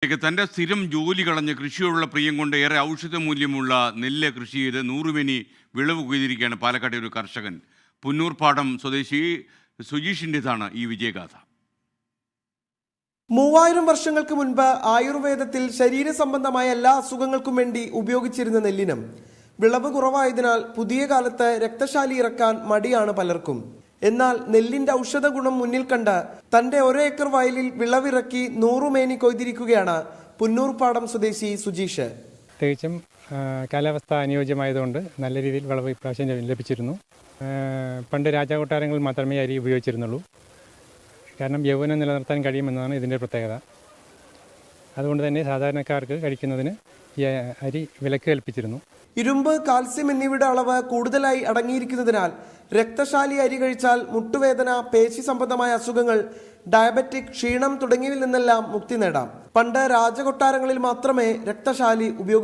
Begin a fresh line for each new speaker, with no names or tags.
വാർത്തയിലേക്ക്. തൻ്റെ സ്ഥിരം ജോലി കളഞ്ഞ് കൃഷിയോടുള്ള പ്രിയം കൊണ്ട് ഏറെ ഔഷധ മൂല്യമുള്ള നെല്ല് കൃഷി ചെയ്ത് 100 മേനി വിളവ് കൊയ്തിരിക്കുകയാണ് പാലക്കാട്ടെ ഒരു കർഷകൻ. പുന്നൂർപ്പാടം സ്വദേശി സുജീഷിൻ്റെതാണ് ഈ വിജയഗാഥ.
3000 വർഷങ്ങൾക്ക് മുൻപ് ആയുർവേദത്തിൽ ശരീര സംബന്ധമായ എല്ലാ അസുഖങ്ങൾക്കും വേണ്ടി ഉപയോഗിച്ചിരുന്ന നെല്ലിനം വിളവ് കുറവായതിനാൽ പുതിയ കാലത്ത് രക്തശാലി ഇറക്കാൻ മടിയാണ് പലർക്കും. എന്നാൽ നെല്ലിന്റെ ഔഷധ ഗുണം മുന്നിൽ കണ്ട് തന്റെ 1 ഏക്കർ വയലിൽ വിളവിറക്കി 100 മേനി കൊയ്തിരിക്കുകയാണ് പുന്നൂർപ്പാടം സ്വദേശി സുജീഷ്.
പ്രത്യേകിച്ചും കാലാവസ്ഥ അനുയോജ്യമായതുകൊണ്ട് നല്ല രീതിയിൽ വിളവ് ഇപ്രാവശ്യം ലഭിച്ചിരുന്നു. പണ്ട് രാജകൊട്ടാരങ്ങളിൽ മാത്രമേ അരി ഉപയോഗിച്ചിരുന്നുള്ളൂ. കാരണം യൗവനം നിലനിർത്താൻ കഴിയുമെന്നതാണ് ഇതിൻ്റെ പ്രത്യേകത. അതുകൊണ്ട് തന്നെ സാധാരണക്കാർക്ക് കഴിക്കുന്നതിന് ഈ അരി വിലക്ക് കൽപ്പിച്ചിരുന്നു.
ഇരുമ്പ്, കാൽസ്യം എന്നിവയുടെ അളവ് കൂടുതലായി അടങ്ങിയിരിക്കുന്നതിനാൽ രക്തശാലി അരി കഴിച്ചാൽ മുട്ടുവേദന, പേശി സംബന്ധമായ അസുഖങ്ങൾ, ഡയബറ്റിക്, ക്ഷീണം തുടങ്ങിയവയിൽ നിന്നെല്ലാം മുക്തി നേടാം. പണ്ട് രാജകൊട്ടാരങ്ങളിൽ മാത്രമേ രക്തശാലി ഉപയോഗിച്ചിരുന്നു.